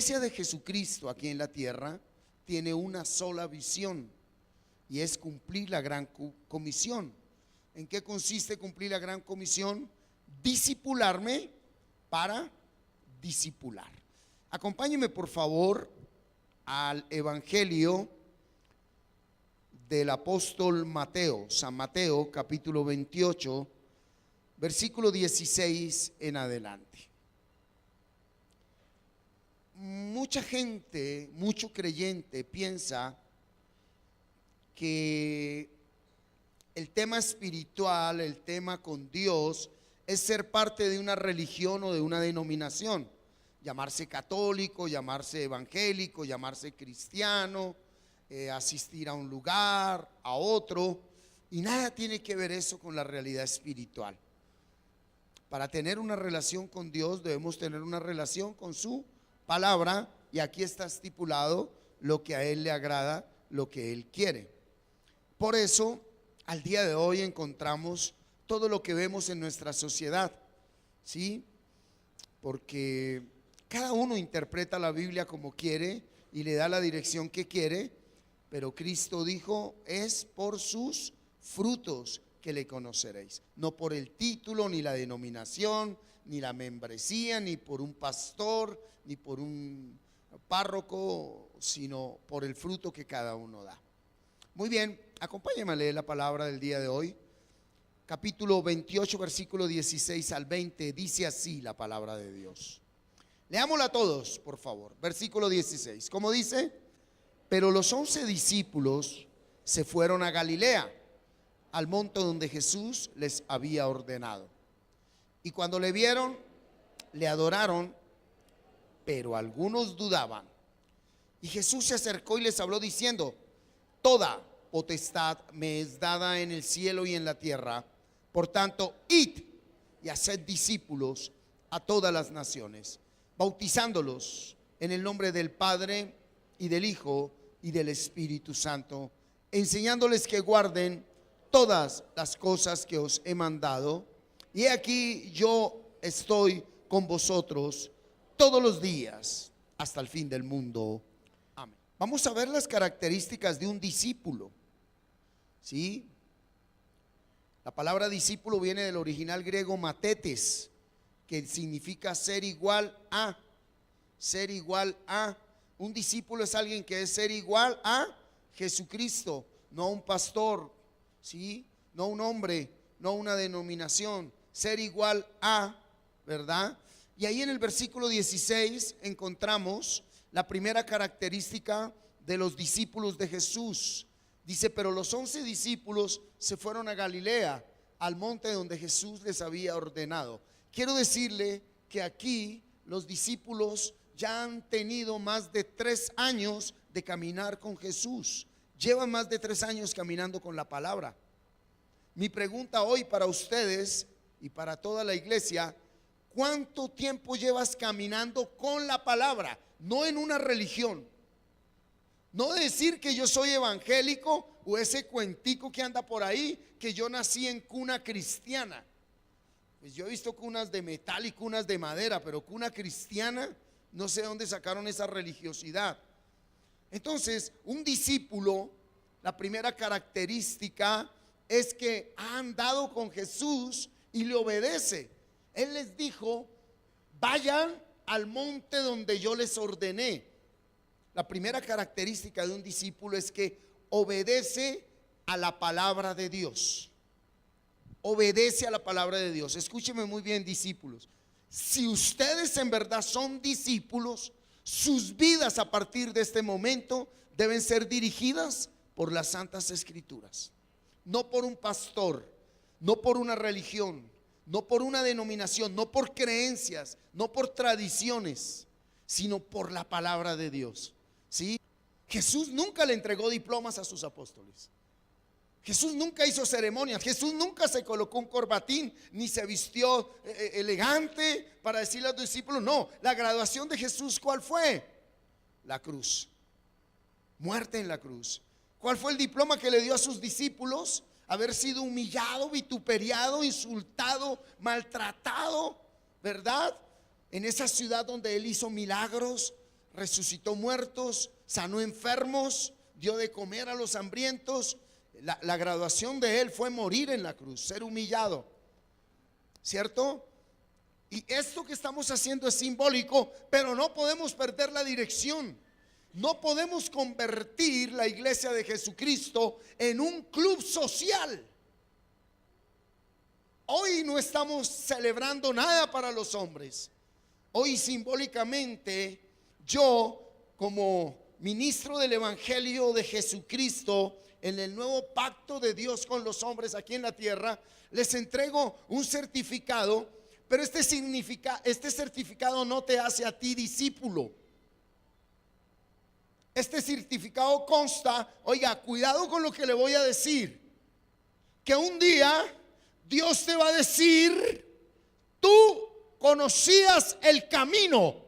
iglesia de Jesucristo aquí en la tierra tiene una sola visión, y es cumplir la gran comisión. ¿En qué consiste cumplir la gran comisión? Discipularme para discipular. Acompáñeme por favor al Evangelio del apóstol Mateo, San Mateo, capítulo 28, versículo 16 en adelante. Mucha gente, mucho creyente piensa que el tema espiritual, el tema con Dios, es ser parte de una religión o de una denominación. Llamarse católico, llamarse evangélico, llamarse cristiano, asistir a un lugar, a otro, y nada tiene que ver eso con la realidad espiritual. Para tener una relación con Dios debemos tener una relación con su palabra, y aquí está estipulado lo que a Él le agrada, lo que Él quiere. Por eso, al día de hoy encontramos todo lo que vemos en nuestra sociedad, ¿sí? Porque cada uno interpreta la Biblia como quiere y le da la dirección que quiere, pero Cristo dijo: es por sus frutos que le conoceréis, no por el título, ni la denominación, ni la membresía, ni por un pastor, ni por un párroco, sino por el fruto que cada uno da. Muy bien, acompáñenme a leer la palabra del día de hoy. Capítulo 28, versículo 16 al 20, dice así la palabra de Dios. Leámosla todos, por favor. Versículo 16, ¿cómo dice? Pero los 11 discípulos se fueron a Galilea, al monte donde Jesús les había ordenado. Y cuando le vieron, le adoraron, pero algunos dudaban. Y Jesús se acercó y les habló diciendo: toda potestad me es dada en el cielo y en la tierra. Por tanto, id y haced discípulos a todas las naciones, bautizándolos en el nombre del Padre y del Hijo y del Espíritu Santo, enseñándoles que guarden todas las cosas que os he mandado. Y he aquí, yo estoy con vosotros todos los días hasta el fin del mundo. Amén. Vamos a ver las características de un discípulo, ¿sí? La palabra discípulo viene del original griego matetes, que significa ser igual a. Ser igual a. Un discípulo es alguien que es ser igual a Jesucristo, no un pastor, ¿sí? No un hombre, no una denominación. Ser igual a, ¿verdad? Y ahí en el versículo 16 encontramos la primera característica de los discípulos de Jesús. Dice: pero los 11 discípulos se fueron a Galilea, al monte donde Jesús les había ordenado. Quiero decirle que aquí los discípulos ya han tenido más de 3 años de caminar con Jesús. Llevan más de 3 años caminando con la palabra. Mi pregunta hoy para ustedes y para toda la iglesia: ¿cuánto tiempo llevas caminando con la palabra? No en una religión. No decir que yo soy evangélico o ese cuentico que anda por ahí, que yo nací en cuna cristiana. Pues yo he visto cunas de metal y cunas de madera, pero cuna cristiana, no sé de dónde sacaron esa religiosidad. Entonces, un discípulo, la primera característica es que ha andado con Jesús y le obedece. Él les dijo: vayan al monte donde yo les ordené. La primera característica de un discípulo es que obedece a la palabra de Dios. Obedece a la palabra de Dios. Escúcheme muy bien, discípulos. Si ustedes en verdad son discípulos, sus vidas a partir de este momento deben ser dirigidas por las Santas Escrituras. No por un pastor, no por una religión, no por una denominación, no por creencias, no por tradiciones, sino por la palabra de Dios. ¿Sí? Jesús nunca le entregó diplomas a sus apóstoles. Jesús nunca hizo ceremonias. Jesús nunca se colocó un corbatín ni se vistió elegante para decirle a los discípulos. No, la graduación de Jesús, ¿cuál fue? La cruz, muerte en la cruz. ¿Cuál fue el diploma que le dio a sus discípulos? Haber sido humillado, vituperiado, insultado, maltratado, ¿verdad? En esa ciudad donde él hizo milagros, resucitó muertos, sanó enfermos, dio de comer a los hambrientos. La graduación de él fue morir en la cruz, ser humillado, ¿cierto? Y esto que estamos haciendo es simbólico, pero no podemos perder la dirección. No podemos convertir la iglesia de Jesucristo en un club social. Hoy no estamos celebrando nada para los hombres. Hoy simbólicamente yo, como ministro del Evangelio de Jesucristo en el nuevo pacto de Dios con los hombres aquí en la tierra, les entrego un certificado, pero este certificado no te hace a ti discípulo. Este certificado consta, oiga, cuidado con lo que le voy a decir, que un día Dios te va a decir: tú conocías el camino,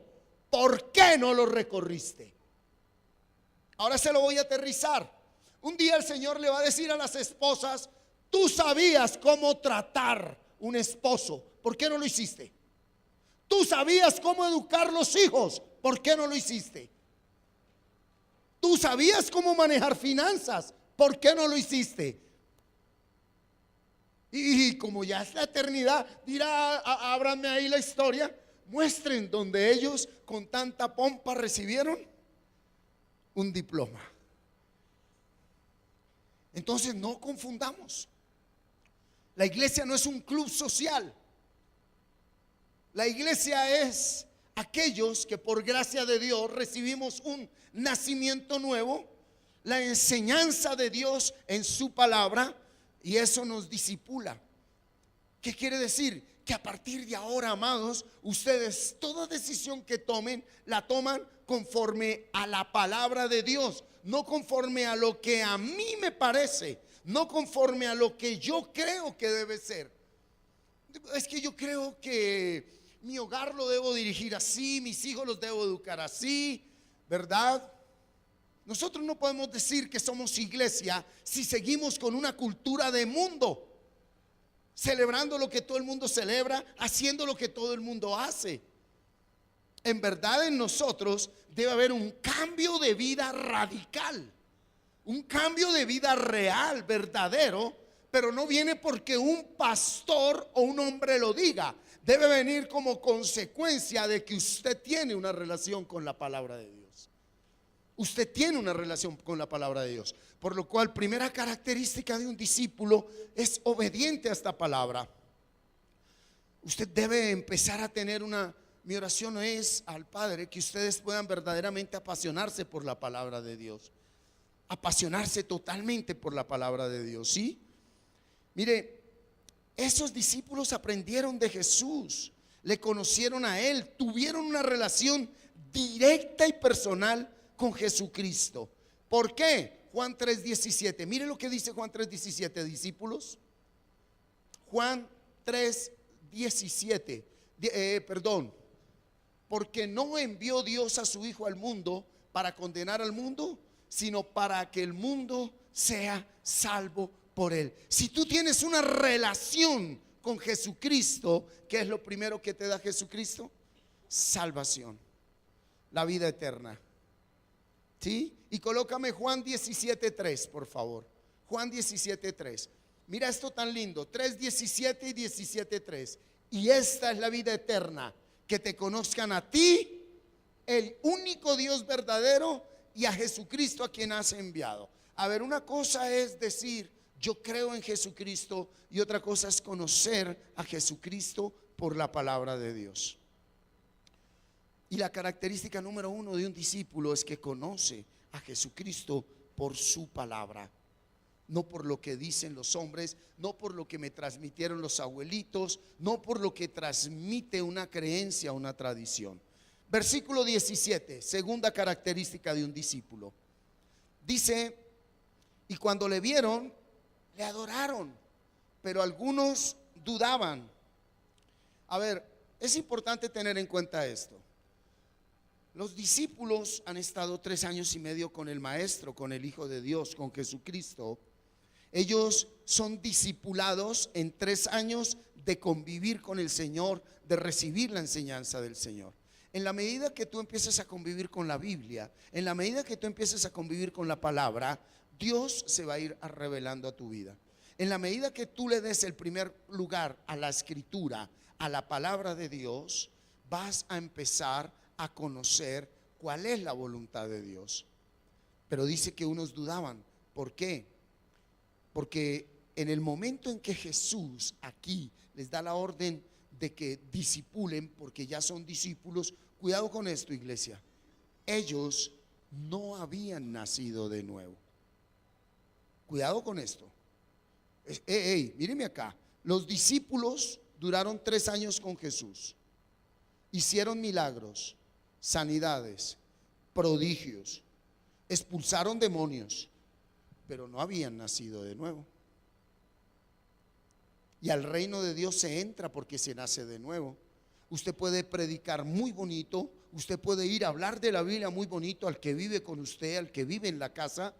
¿por qué no lo recorriste? Ahora se lo voy a aterrizar. Un día el Señor le va a decir a las esposas: tú sabías cómo tratar un esposo, ¿por qué no lo hiciste? Tú sabías cómo educar los hijos, ¿por qué no lo hiciste? Tú sabías cómo manejar finanzas, ¿por qué no lo hiciste? Y como ya es la eternidad, dirá, ábranme ahí la historia, muestren donde ellos con tanta pompa recibieron un diploma. Entonces no confundamos. La iglesia no es un club social. La iglesia es aquellos que por gracia de Dios recibimos un nacimiento nuevo, la enseñanza de Dios en su palabra, y eso nos discipula. ¿Qué quiere decir? Que a partir de ahora, amados, ustedes toda decisión que tomen, la toman conforme a la palabra de Dios, no conforme a lo que a mí me parece, no conforme a lo que yo creo que debe ser. Es que yo creo que mi hogar lo debo dirigir así, mis hijos los debo educar así, ¿verdad? Nosotros no podemos decir que somos iglesia si seguimos con una cultura de mundo, celebrando lo que todo el mundo celebra, haciendo lo que todo el mundo hace. En verdad, en nosotros debe haber un cambio de vida radical, un cambio de vida real, verdadero, pero no viene porque un pastor o un hombre lo diga. Debe venir como consecuencia de que usted tiene una relación con la palabra de Dios. Usted tiene una relación con la palabra de Dios. Por lo cual, primera característica de un discípulo es obediente a esta palabra. Usted debe empezar a tener mi oración es al Padre que ustedes puedan verdaderamente apasionarse por la palabra de Dios. Apasionarse totalmente por la palabra de Dios, ¿sí? Mire, esos discípulos aprendieron de Jesús, le conocieron a Él, tuvieron una relación directa y personal con Jesucristo. ¿Por qué? Juan 3:17. Mire lo que dice Juan 3:17, discípulos. Juan 3:17. Porque no envió Dios a su Hijo al mundo para condenar al mundo, sino para que el mundo sea salvo por Él. Si tú tienes una relación con Jesucristo, ¿qué es lo primero que te da Jesucristo? Salvación, la vida eterna. ¿Sí? Y colócame Juan 17:3, por favor. Juan 17:3. Mira esto tan lindo, 3:17 y 17:3. Y esta es la vida eterna, que te conozcan a ti, el único Dios verdadero, y a Jesucristo a quien has enviado. A ver, una cosa es decir yo creo en Jesucristo, y otra cosa es conocer a Jesucristo por la palabra de Dios. Y la característica número uno de un discípulo es que conoce a Jesucristo por su palabra, no por lo que dicen los hombres, no por lo que me transmitieron los abuelitos, no por lo que transmite una creencia, una tradición. Versículo 17, segunda característica de un discípulo. Dice: y cuando le vieron, le adoraron, pero algunos dudaban. A ver, es importante tener en cuenta esto. Los discípulos han estado 3 años y medio con el Maestro, con el Hijo de Dios, con Jesucristo. Ellos son discipulados en 3 años de convivir con el Señor, de recibir la enseñanza del Señor. En la medida que tú empieces a convivir con la Biblia, en la medida que tú empieces a convivir con la palabra, Dios se va a ir revelando a tu vida. En la medida que tú le des el primer lugar a la escritura, a la palabra de Dios, vas a empezar a conocer cuál es la voluntad de Dios. Pero dice que unos dudaban. ¿Por qué? Porque en el momento en que Jesús aquí les da la orden de que discipulen, porque ya son discípulos, cuidado con esto, iglesia, ellos no habían nacido de nuevo. Cuidado con esto. Míreme acá. Los discípulos duraron 3 años con Jesús. Hicieron milagros, sanidades, prodigios, expulsaron demonios, pero no habían nacido de nuevo. Y al reino de Dios se entra porque se nace de nuevo. Usted puede predicar muy bonito, usted puede ir a hablar de la Biblia muy bonito al que vive con usted, al que vive en la casa.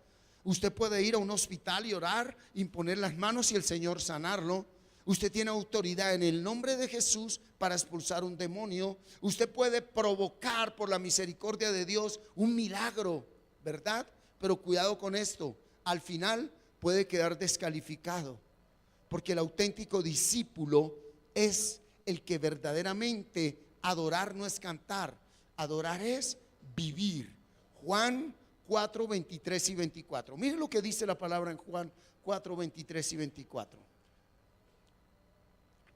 Usted puede ir a un hospital y orar, imponer las manos y el Señor sanarlo. Usted tiene autoridad en el nombre de Jesús para expulsar un demonio. Usted puede provocar por la misericordia de Dios un milagro, ¿verdad? Pero cuidado con esto, al final puede quedar descalificado, porque el auténtico discípulo es el que verdaderamente adorar no es cantar, adorar es vivir. Juan 4, 23 y 24. Miren lo que dice la palabra en Juan 4, 23 y 24.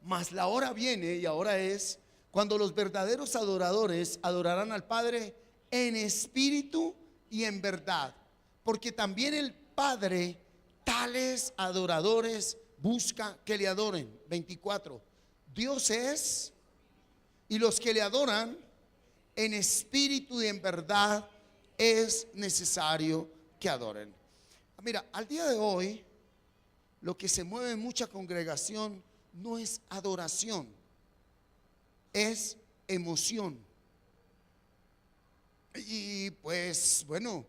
Mas la hora viene, y ahora es, cuando los verdaderos adoradores adorarán al Padre en espíritu y en verdad, porque también el Padre tales adoradores busca que le adoren. 24. Dios es, y los que le adoran en espíritu y en verdad es necesario que adoren. Mira, al día de hoy lo que se mueve en mucha congregación no es adoración, es emoción. Y pues bueno,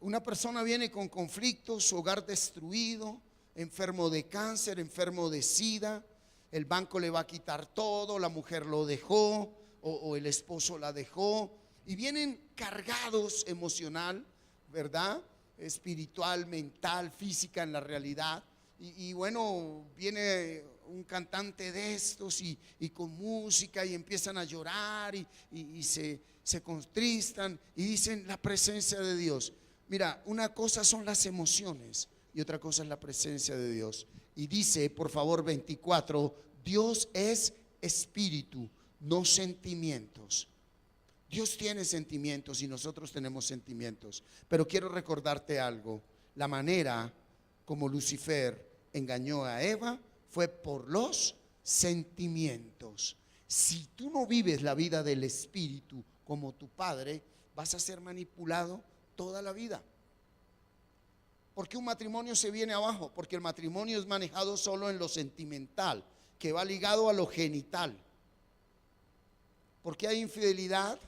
una persona viene con conflictos, su hogar destruido, enfermo de cáncer, enfermo de SIDA, el banco le va a quitar todo, la mujer lo dejó o el esposo la dejó, y vienen cargados emocional, ¿verdad? Espiritual, mental, física en la realidad. Y bueno, viene un cantante de estos y con música y empiezan a llorar y se contristan y dicen la presencia de Dios. Mira, una cosa son las emociones y otra cosa es la presencia de Dios. Y dice, por favor, 24, Dios es espíritu, no sentimientos. Dios tiene sentimientos y nosotros tenemos sentimientos. Pero quiero recordarte algo. La manera como Lucifer engañó a Eva fue por los sentimientos. Si tú no vives la vida del espíritu como tu padre, vas a ser manipulado toda la vida. ¿Por qué un matrimonio se viene abajo? Porque el matrimonio es manejado solo en lo sentimental, que va ligado a lo genital. ¿Por qué hay infidelidad?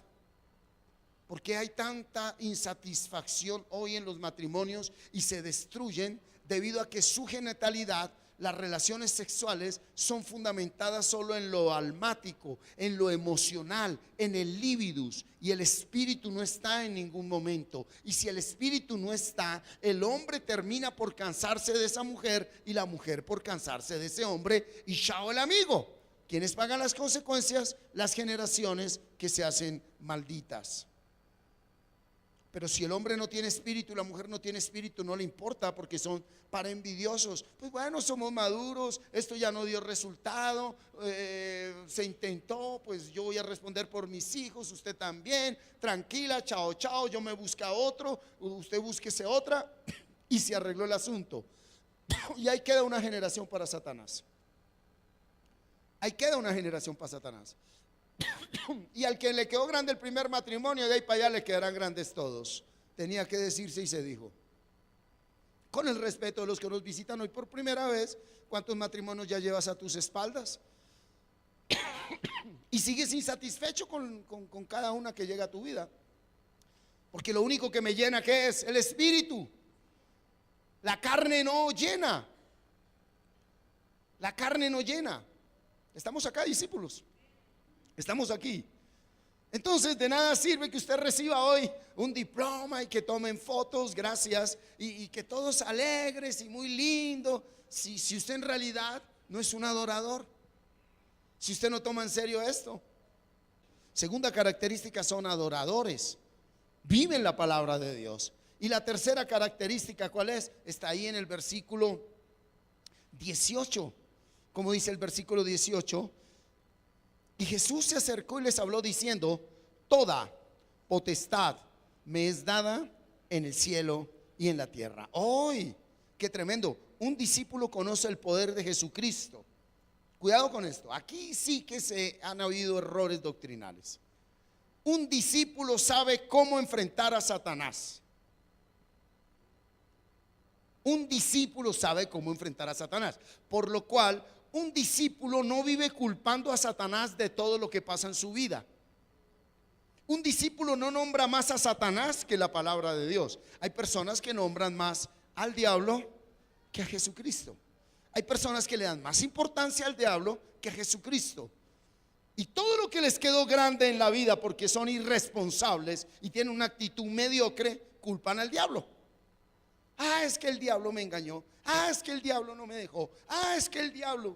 ¿Por qué hay tanta insatisfacción hoy en los matrimonios y se destruyen? Debido a que su genitalidad, las relaciones sexuales son fundamentadas solo en lo almático, en lo emocional, en el libidus, y el espíritu no está en ningún momento. Y si el espíritu no está, el hombre termina por cansarse de esa mujer y la mujer por cansarse de ese hombre, y chao el amigo. ¿Quiénes pagan las consecuencias? Las generaciones que se hacen malditas. Pero si el hombre no tiene espíritu y la mujer no tiene espíritu, no le importa, porque son para envidiosos. Pues bueno, somos maduros, esto ya no dio resultado, se intentó, pues yo voy a responder por mis hijos, usted también, tranquila, chao, chao, yo me busco a otro, usted búsquese otra, y se arregló el asunto. Y ahí queda una generación para Satanás. Ahí queda una generación para Satanás. Y al que le quedó grande el primer matrimonio, de ahí para allá le quedarán grandes todos. Tenía que decirse y se dijo. Con el respeto de los que nos visitan hoy por primera vez, ¿cuántos matrimonios ya llevas a tus espaldas? Y sigues insatisfecho con cada una que llega a tu vida. Porque lo único que me llena, ¿qué es? El espíritu. La carne no llena. La carne no llena. Estamos acá, discípulos. Estamos aquí. Entonces de nada sirve que usted reciba hoy un diploma y que tomen fotos, gracias, y que todos alegres y muy lindo, si usted en realidad no es un adorador, si usted no toma en serio esto. Segunda característica, son adoradores, viven la palabra de Dios. Y la tercera característica, ¿cuál es? Está ahí en el versículo 18. Como dice el versículo 18: y Jesús se acercó y les habló diciendo: toda potestad me es dada en el cielo y en la tierra. ¡Ay! ¡Qué tremendo! Un discípulo conoce el poder de Jesucristo. Cuidado con esto, aquí sí que se han habido errores doctrinales. Un discípulo sabe cómo enfrentar a Satanás. Un discípulo sabe cómo enfrentar a Satanás, por lo cual un discípulo no vive culpando a Satanás de todo lo que pasa en su vida. Un discípulo no nombra más a Satanás que la palabra de Dios. Hay personas que nombran más al diablo que a Jesucristo. Hay personas que le dan más importancia al diablo que a Jesucristo. Y todo lo que les quedó grande en la vida porque son irresponsables y tienen una actitud mediocre, culpan al diablo. Ah, es que el diablo me engañó. Ah, es que el diablo no me dejó. Ah, es que el diablo.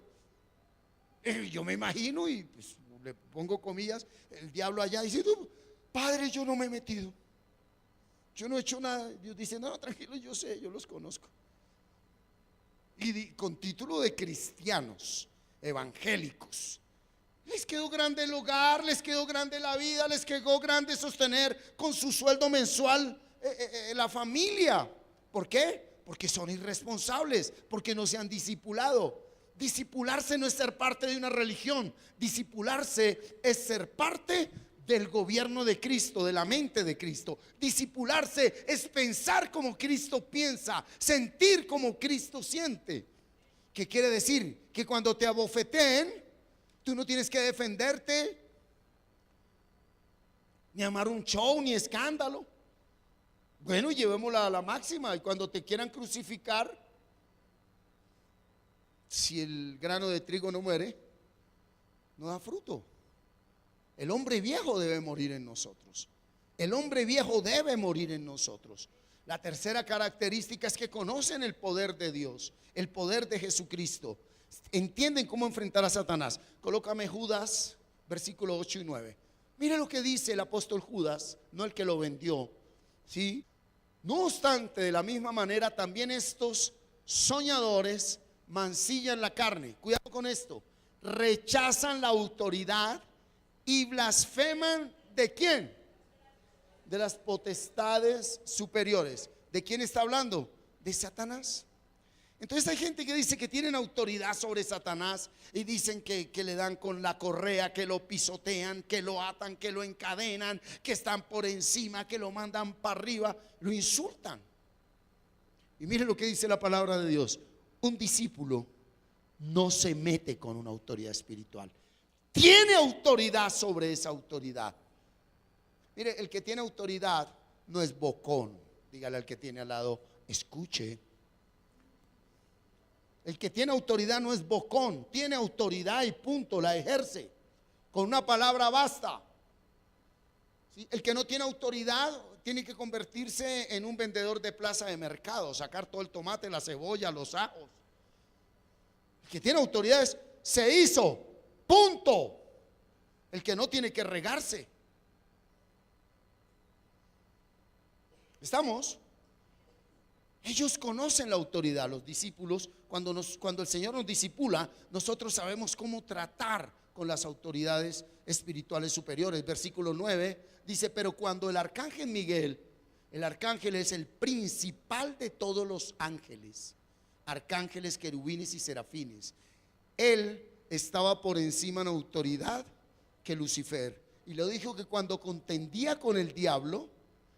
Yo me imagino, y pues le pongo comillas, el diablo allá diciendo: Padre, yo no me he metido, yo no he hecho nada. Dios dice: no, tranquilo, yo sé, yo los conozco. Y con título de cristianos evangélicos, les quedó grande el hogar, les quedó grande la vida, les quedó grande sostener con su sueldo mensual la familia. ¿Por qué? Porque son irresponsables, porque no se han discipulado. Discipularse no es ser parte de una religión, discipularse es ser parte del gobierno de Cristo, de la mente de Cristo. Discipularse es pensar como Cristo piensa, sentir como Cristo siente. ¿Qué quiere decir? Que cuando te abofeteen, tú no tienes que defenderte, ni amar un show, ni escándalo. Bueno, llevémosla a la máxima. Y cuando te quieran crucificar, si el grano de trigo no muere, no da fruto. El hombre viejo debe morir en nosotros. El hombre viejo debe morir en nosotros. La tercera característica es que conocen el poder de Dios, el poder de Jesucristo. Entienden cómo enfrentar a Satanás. Colócame Judas, versículo 8 y 9. Mire lo que dice el apóstol Judas, no el que lo vendió, ¿sí? No obstante, de la misma manera, también estos soñadores mancillan la carne. Cuidado con esto. Rechazan la autoridad y blasfeman ¿de quién? De las potestades superiores. ¿De quién está hablando? De Satanás. Entonces hay gente que dice que tienen autoridad sobre Satanás y dicen que le dan con la correa, que lo pisotean, que lo atan, que lo encadenan, que están por encima, que lo mandan para arriba, lo insultan. Y miren lo que dice la palabra de Dios: un discípulo no se mete con una autoridad espiritual, tiene autoridad sobre esa autoridad. Mire, el que tiene autoridad no es bocón. Dígale al que tiene al lado: escuche. El que tiene autoridad no es bocón, tiene autoridad y punto, la ejerce. Con una palabra basta. ¿Sí? El que no tiene autoridad tiene que convertirse en un vendedor de plaza de mercado, sacar todo el tomate, la cebolla, los ajos. El que tiene autoridad es: se hizo, punto. El que no tiene que regarse. ¿Estamos? Ellos conocen la autoridad. Los discípulos, cuando el Señor nos discipula, nosotros sabemos cómo tratar con las autoridades espirituales superiores. Versículo 9 dice: pero cuando el arcángel Miguel, el arcángel es el principal de todos los ángeles, arcángeles, querubines y serafines, él estaba por encima en autoridad que Lucifer. Y le dijo que cuando contendía con el diablo,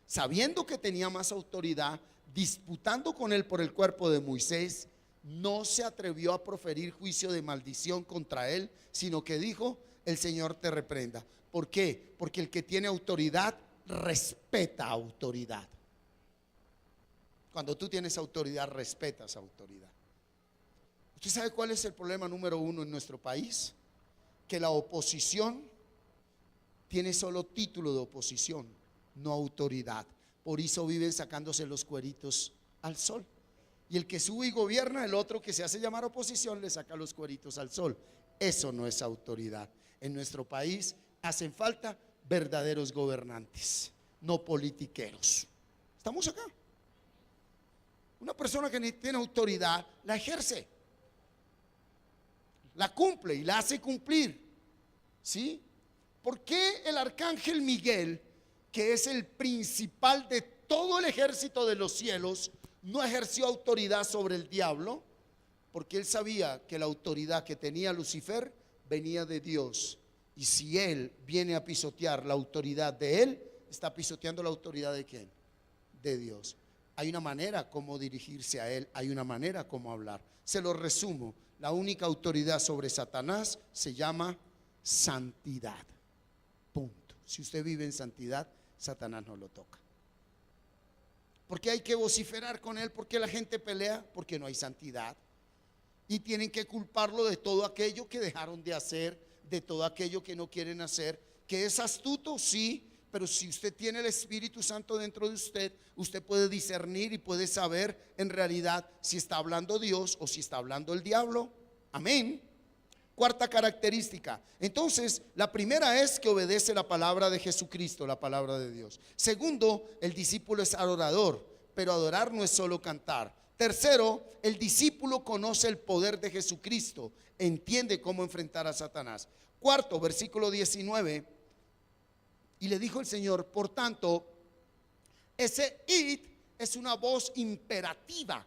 sabiendo que tenía más autoridad, disputando con él por el cuerpo de Moisés, no se atrevió a proferir juicio de maldición contra él, sino que dijo: el Señor te reprenda. ¿Por qué? Porque el que tiene autoridad respeta autoridad. Cuando tú tienes autoridad, respetas autoridad. ¿Usted sabe cuál es el problema número uno en nuestro país? Que la oposición tiene solo título de oposición, no autoridad. Por eso viven sacándose los cueritos al sol. Y el que sube y gobierna, el otro que se hace llamar oposición, le saca los cueritos al sol. Eso no es autoridad. En nuestro país hacen falta verdaderos gobernantes, no politiqueros. Estamos acá. Una persona que tiene autoridad la ejerce, la cumple y la hace cumplir. ¿Sí? ¿Por qué el arcángel Miguel, que es el principal de todo el ejército de los cielos, no ejerció autoridad sobre el diablo? Porque él sabía que la autoridad que tenía Lucifer venía de Dios. Y si él viene a pisotear la autoridad de él, está pisoteando la autoridad de ¿quién? De Dios. Hay una manera como dirigirse a él, hay una manera como hablar. Se lo resumo: la única autoridad sobre Satanás se llama santidad. Punto. Si usted vive en santidad, Satanás no lo toca. ¿Por qué hay que vociferar con él? ¿Por qué la gente pelea? Porque no hay santidad. Y tienen que culparlo de todo aquello que dejaron de hacer, de todo aquello que no quieren hacer. ¿Que es astuto? Sí. Pero si usted tiene el Espíritu Santo dentro de usted, usted puede discernir y puede saber en realidad si está hablando Dios o si está hablando el diablo. Amén. Cuarta característica. Entonces, la primera es que obedece la palabra de Jesucristo, la palabra de Dios. Segundo, el discípulo es adorador, pero adorar no es solo cantar. Tercero, el discípulo conoce el poder de Jesucristo, entiende cómo enfrentar a Satanás. Cuarto, versículo 19. Y le dijo el Señor: por tanto, ese id es una voz imperativa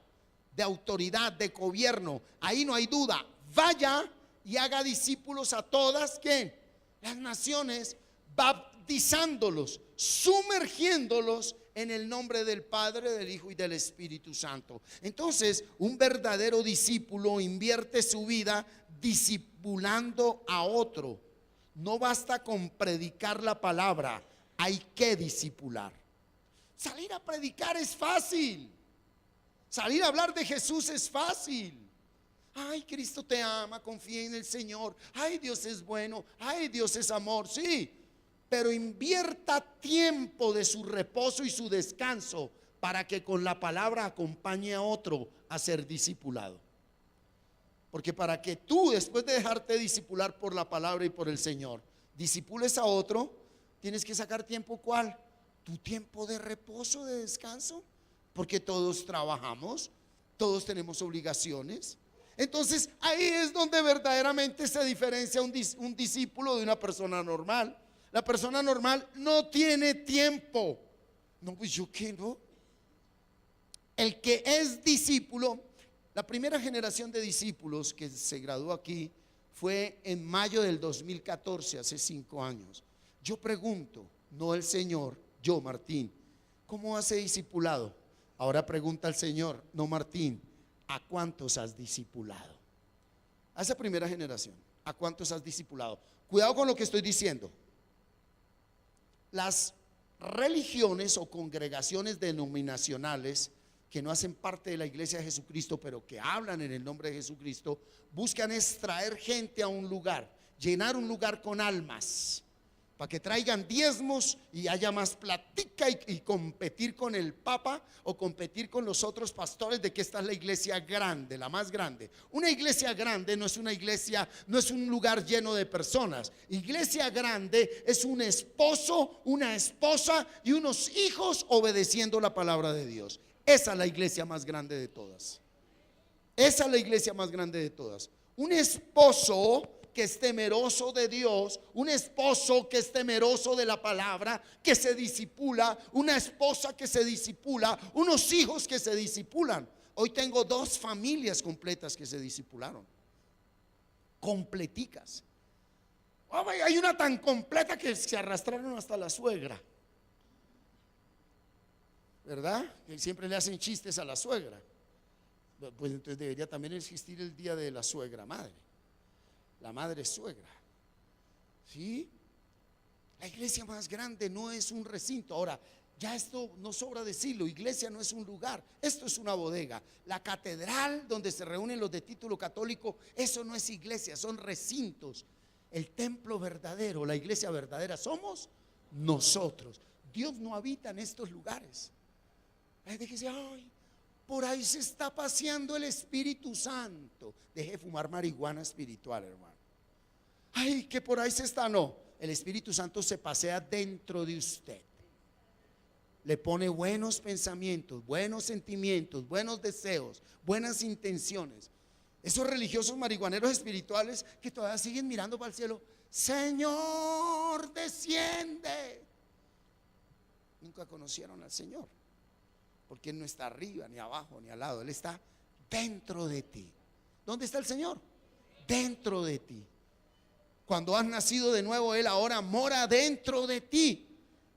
de autoridad, de gobierno. Ahí no hay duda. Vaya y haga discípulos a todas ¿qué? Las naciones, bautizándolos, sumergiéndolos en el nombre del Padre, del Hijo y del Espíritu Santo. Entonces, un verdadero discípulo invierte su vida discipulando a otro. No basta con predicar la palabra, hay que discipular. Salir a predicar es fácil. Salir a hablar de Jesús es fácil. Ay, Cristo te ama, confía en el Señor. Ay, Dios es bueno. Ay, Dios es amor. Sí, pero invierta tiempo de su reposo y su descanso para que con la palabra acompañe a otro a ser discipulado. Porque para que tú, después de dejarte discipular por la palabra y por el Señor, discipules a otro, tienes que sacar tiempo. ¿Cuál? Tu tiempo de reposo, de descanso. Porque todos trabajamos, todos tenemos obligaciones. Entonces ahí es donde verdaderamente se diferencia un discípulo de una persona normal. La persona normal no tiene tiempo. No, pues yo qué, no. El que es discípulo, la primera generación de discípulos que se graduó aquí fue en mayo del 2014, hace 5 años. Yo pregunto, no el Señor, yo Martín, ¿cómo hace discipulado? Ahora pregunta el Señor, no Martín, ¿a cuántos has discipulado? A esa primera generación, ¿a cuántos has discipulado? Cuidado con lo que estoy diciendo. Las religiones o congregaciones denominacionales que no hacen parte de la iglesia de Jesucristo, pero que hablan en el nombre de Jesucristo, buscan extraer gente a un lugar, llenar un lugar con almas, para que traigan diezmos y haya más platica y competir con el Papa o competir con los otros pastores de que esta es la iglesia grande, la más grande. Una iglesia grande no es una iglesia, no es un lugar lleno de personas. Iglesia grande es un esposo, una esposa y unos hijos obedeciendo la palabra de Dios. Esa es la iglesia más grande de todas. Esa es la iglesia más grande de todas. Un esposo que es temeroso de Dios, un esposo que es temeroso de la palabra, que se disipula, una esposa que se disipula, unos hijos que se disipulan. Hoy tengo 2 familias completas que se disipularon, completicas. Hay una tan completa que se arrastraron hasta la suegra, ¿verdad? Que siempre le hacen chistes a la suegra. Pues entonces debería también existir el día de la suegra madre, la madre suegra. ¿Sí? La iglesia más grande no es un recinto. Ahora, ya esto no sobra decirlo, iglesia no es un lugar, esto es una bodega. La catedral donde se reúnen los de título católico, eso no es iglesia, son recintos. El templo verdadero, la iglesia verdadera somos nosotros. Dios no habita en estos lugares. Hay gente que dice, ay, por ahí se está paseando el Espíritu Santo. Deje de fumar marihuana espiritual, hermano. Ay, que por ahí se está. No, el Espíritu Santo se pasea dentro de usted. Le pone buenos pensamientos, buenos sentimientos, buenos deseos, buenas intenciones. Esos religiosos marihuaneros espirituales que todavía siguen mirando para el cielo, Señor, desciende. Nunca conocieron al Señor, porque Él no está arriba, ni abajo, ni al lado. Él está dentro de ti. ¿Dónde está el Señor? Dentro de ti. Cuando has nacido de nuevo, Él ahora mora dentro de ti.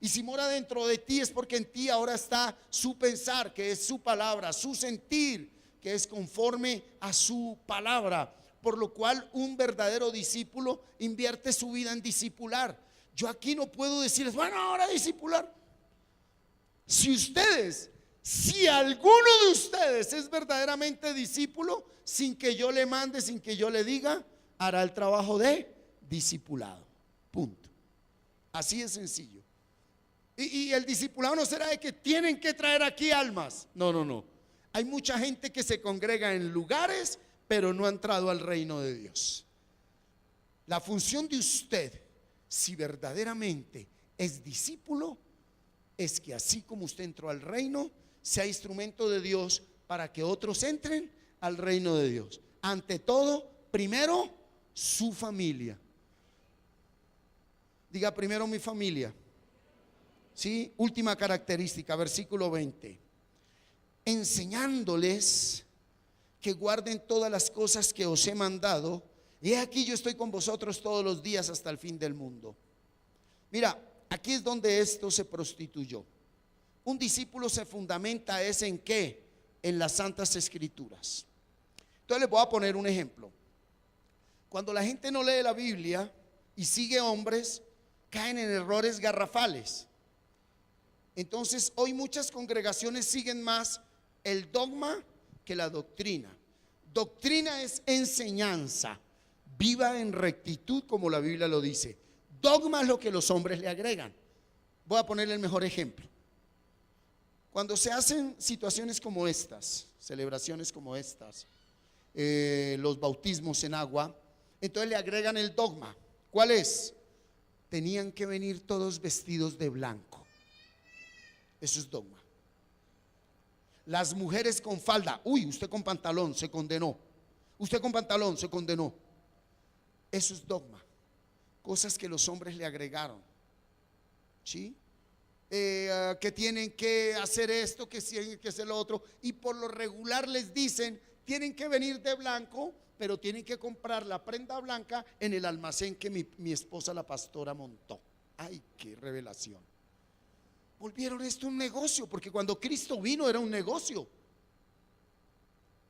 Y si mora dentro de ti es porque en ti ahora está su pensar, que es su palabra, su sentir, que es conforme a su palabra. Por lo cual un verdadero discípulo invierte su vida en discipular. Yo aquí no puedo decirles, bueno, ahora discipular. Si alguno de ustedes es verdaderamente discípulo, sin que yo le mande, sin que yo le diga, hará el trabajo de discipulado. Punto. Así de sencillo. Y el discipulado no será de que tienen que traer aquí almas. No, no, no. Hay mucha gente que se congrega en lugares, pero no ha entrado al reino de Dios. La función de usted, si verdaderamente es discípulo, es que así como usted entró al reino, sea instrumento de Dios para que otros entren al reino de Dios. Ante todo, primero su familia. Diga primero mi familia. ¿Sí? Última característica, versículo 20. Enseñándoles que guarden todas las cosas que os he mandado, y aquí yo estoy con vosotros todos los días hasta el fin del mundo. Mira, aquí es donde esto se prostituyó. Un discípulo se fundamenta es en qué, en las santas escrituras. Entonces les voy a poner un ejemplo. Cuando la gente no lee la Biblia y sigue hombres, caen en errores garrafales. Entonces hoy muchas congregaciones siguen más el dogma que la doctrina. Doctrina es enseñanza, viva en rectitud como la Biblia lo dice. Dogma es lo que los hombres le agregan. Voy a ponerle el mejor ejemplo. Cuando se hacen situaciones como estas, celebraciones como estas, los bautismos en agua, entonces le agregan el dogma. ¿Cuál es? Tenían que venir todos vestidos de blanco. Eso es dogma. Las mujeres con falda, uy, usted con pantalón se condenó. Usted con pantalón se condenó. Eso es dogma. Cosas que los hombres le agregaron. ¿Sí? Que tienen que hacer esto, que tienen que hacer lo otro. Y por lo regular les dicen, tienen que venir de blanco, pero tienen que comprar la prenda blanca en el almacén que mi esposa la pastora montó. Ay, qué revelación. Volvieron esto un negocio, porque cuando Cristo vino era un negocio.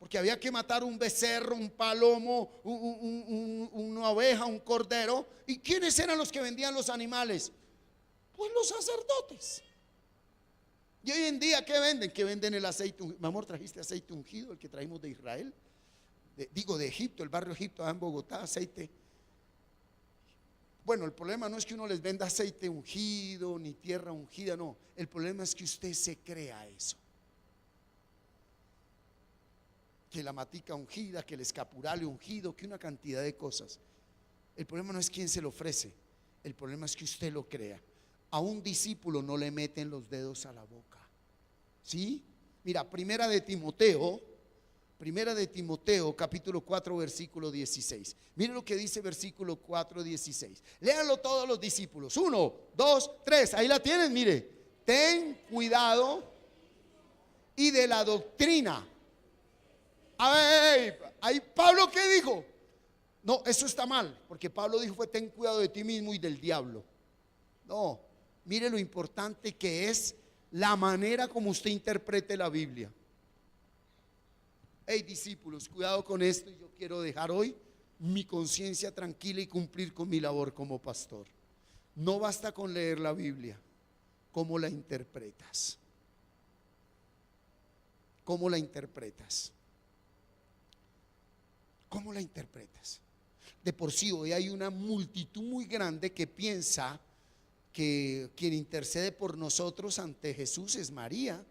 Porque había que matar un becerro, un palomo, una oveja, un cordero. ¿Y quiénes eran los que vendían los animales? Pues los sacerdotes. Y hoy en día, ¿qué venden? Que venden el aceite. Mi amor, ¿trajiste aceite ungido? El que trajimos de Israel. De Egipto, el barrio Egipto, en Bogotá, aceite. Bueno, el problema no es que uno les venda aceite ungido, ni tierra ungida, no. El problema es que usted se crea eso. Que la matica ungida, que el escapulario ungido, que una cantidad de cosas. El problema no es quién se lo ofrece, el problema es que usted lo crea. A un discípulo no le meten los dedos a la boca. ¿Sí? Mira, Primera de Timoteo capítulo 4 versículo 16. Miren lo que dice versículo 4, 16. Léanlo todos los discípulos. 1, 2, 3. Ahí la tienen, mire. Ten cuidado y de la doctrina. A ver, ahí Pablo, ¿qué dijo? No, eso está mal, porque Pablo dijo fue ten cuidado de ti mismo y del diablo. No, mire lo importante que es la manera como usted interprete la Biblia. Hey discípulos, cuidado con esto. Yo quiero dejar hoy mi conciencia tranquila y cumplir con mi labor como pastor. No basta con leer la Biblia. ¿Cómo la interpretas? ¿Cómo la interpretas? ¿Cómo la interpretas? De por sí hoy hay una multitud muy grande que piensa que quien intercede por nosotros ante Jesús es María.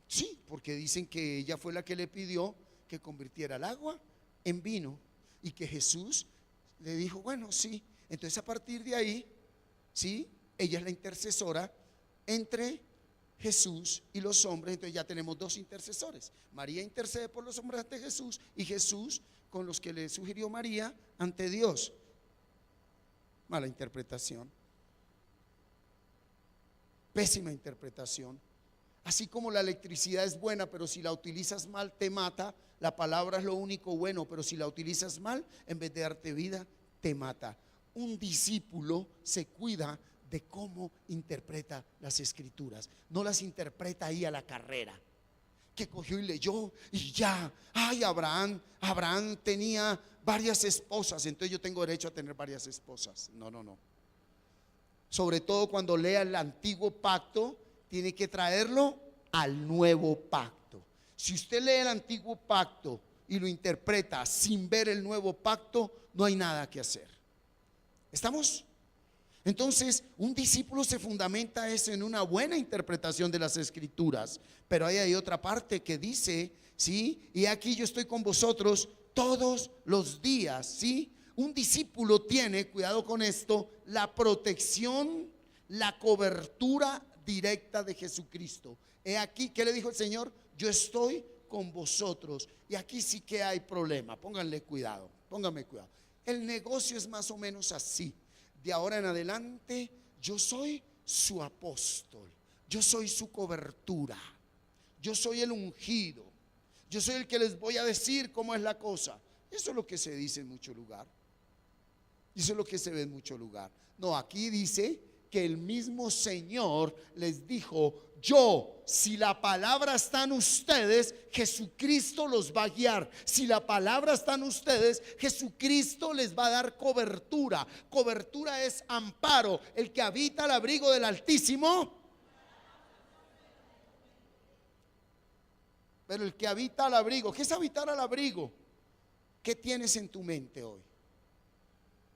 Sí, porque dicen que ella fue la que le pidió que convirtiera el agua en vino y que Jesús le dijo, bueno, sí. Entonces a partir de ahí, sí, ella es la intercesora entre Jesús y los hombres. Entonces ya tenemos dos intercesores. María intercede por los hombres ante Jesús y Jesús con los que le sugirió María ante Dios. Mala interpretación, pésima interpretación. Así como la electricidad es buena, pero si la utilizas mal te mata, la palabra es lo único bueno, pero si la utilizas mal, en vez de darte vida, te mata. Un discípulo se cuida de cómo interpreta las escrituras, no las interpreta ahí a la carrera, que cogió y leyó y ya, ay, Abraham tenía varias esposas, entonces yo tengo derecho a tener varias esposas. No. Sobre todo cuando lea el antiguo pacto, tiene que traerlo al nuevo pacto. Si usted lee el antiguo pacto y lo interpreta sin ver el nuevo pacto, no hay nada que hacer. ¿Estamos? Entonces, un discípulo se fundamenta eso en una buena interpretación de las escrituras. Pero ahí hay otra parte que dice, ¿sí? Y aquí yo estoy con vosotros todos los días, ¿sí? Un discípulo tiene, cuidado con esto, la protección, la cobertura directa de Jesucristo. He aquí, ¿qué le dijo el Señor? Yo estoy con vosotros. Y aquí sí que hay problema. Pónganme cuidado. El negocio es más o menos así. De ahora en adelante, yo soy su apóstol, yo soy su cobertura, yo soy el ungido, yo soy el que les voy a decir cómo es la cosa. Eso es lo que se dice en mucho lugar. Eso es lo que se ve en mucho lugar. No, aquí dice que el mismo Señor les dijo: yo, si la palabra está en ustedes, Jesucristo los va a guiar. Si la palabra está en ustedes, Jesucristo les va a dar cobertura. Cobertura es amparo. El que habita al abrigo del Altísimo. Pero el que habita al abrigo, ¿qué es habitar al abrigo? ¿Qué tienes en tu mente hoy?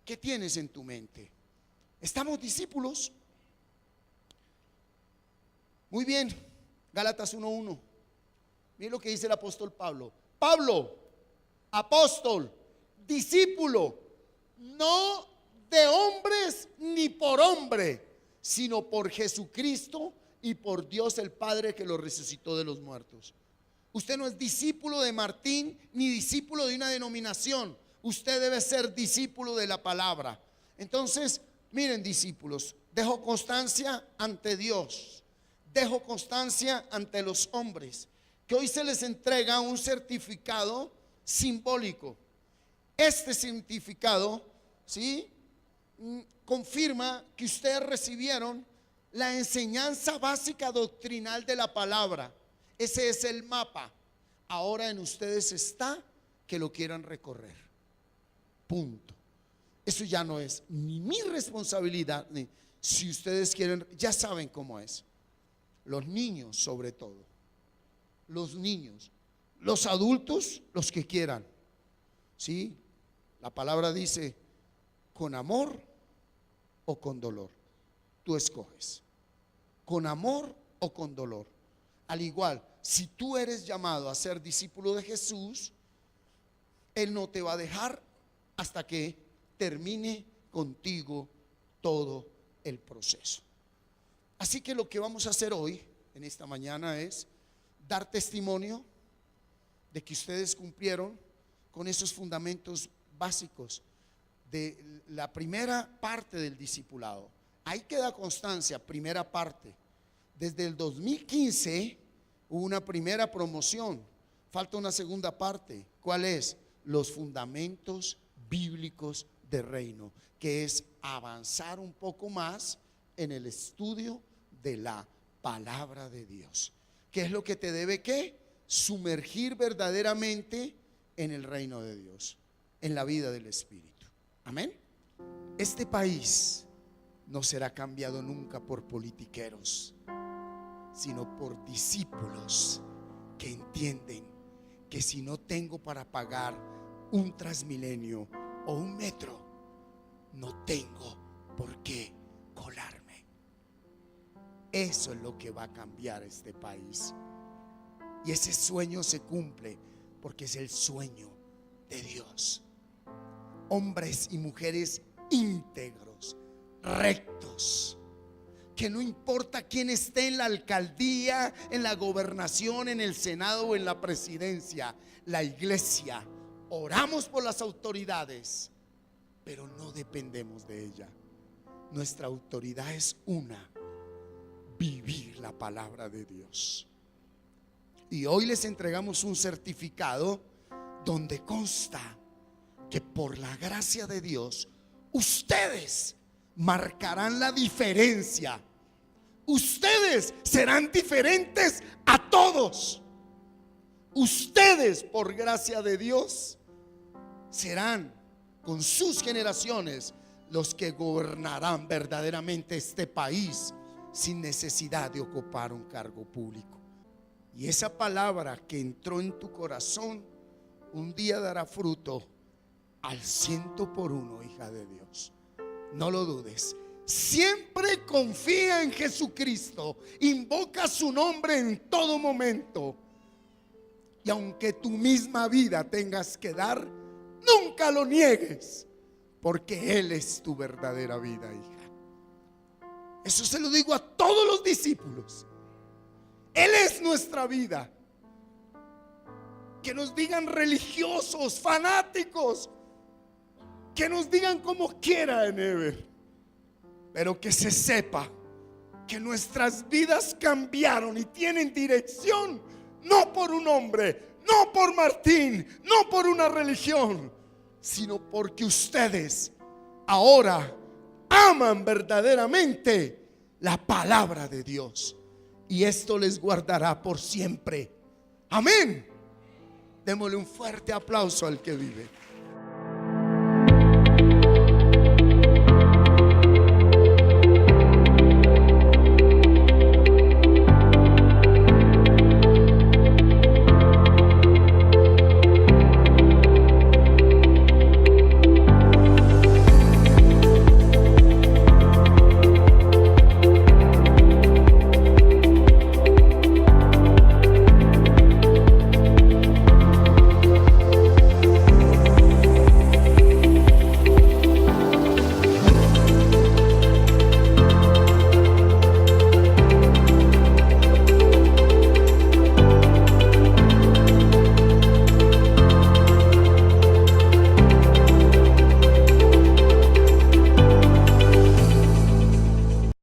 ¿Qué tienes en tu mente? ¿Estamos discípulos? Muy bien, Gálatas 1:1. Miren lo que dice el apóstol Pablo. Pablo, apóstol, discípulo, no de hombres ni por hombre, sino por Jesucristo y por Dios el Padre que lo resucitó de los muertos. Usted no es discípulo de Martín ni discípulo de una denominación. Usted debe ser discípulo de la palabra. Entonces, miren, discípulos, dejo constancia ante Dios, dejo constancia ante los hombres, que hoy se les entrega un certificado simbólico. Este certificado, ¿sí?, confirma que ustedes recibieron la enseñanza básica doctrinal de la palabra. Ese es el mapa. Ahora en ustedes está que lo quieran recorrer. Punto. Eso ya no es ni mi responsabilidad, ni si ustedes quieren, ya saben cómo es. Los niños, sobre todo, los niños, los adultos, los que quieran. ¿Sí? La palabra dice: con amor o con dolor. Tú escoges. Con amor o con dolor. Al igual, si tú eres llamado a ser discípulo de Jesús, Él no te va a dejar hasta que termine contigo todo el proceso. Así que lo que vamos a hacer hoy, en esta mañana, es dar testimonio de que ustedes cumplieron con esos fundamentos básicos de la primera parte del discipulado. Ahí queda constancia, primera parte. Desde el 2015 hubo una primera promoción, falta una segunda parte. ¿Cuál es? Los fundamentos bíblicos de reino, que es avanzar un poco más en el estudio de la palabra de Dios. ¿Qué es lo que te debe sumergir verdaderamente en el reino de Dios, en la vida del Espíritu? Amén. Este país no será cambiado nunca por politiqueros, sino por discípulos que entienden que si no tengo para pagar un Transmilenio o un metro, no tengo por qué colarme. Eso es lo que va a cambiar este país. Y ese sueño se cumple porque es el sueño de Dios. Hombres y mujeres íntegros, rectos, que no importa quién esté en la alcaldía, en la gobernación, en el Senado o en la presidencia, la iglesia, oramos por las autoridades, pero no dependemos de ella. Nuestra autoridad es una: vivir la palabra de Dios. Y hoy les entregamos un certificado donde consta que por la gracia de Dios ustedes marcarán la diferencia. Ustedes serán diferentes a todos. Ustedes, por gracia de Dios, serán con sus generaciones los que gobernarán verdaderamente este país sin necesidad de ocupar un cargo público. Y esa palabra que entró en tu corazón un día dará fruto al 100%, hija de Dios. No lo dudes. Siempre confía en Jesucristo, invoca su nombre en todo momento. Y aunque tu misma vida tengas que dar, nunca lo niegues, porque Él es tu verdadera vida, hija. Eso se lo digo a todos los discípulos. Él es nuestra vida. Que nos digan religiosos, fanáticos, que nos digan como quieran, Ever, pero que se sepa que nuestras vidas cambiaron y tienen dirección, no por un hombre, no por Martín, no por una religión, sino porque ustedes ahora aman verdaderamente la palabra de Dios, y esto les guardará por siempre. Amén. Démosle un fuerte aplauso al que vive.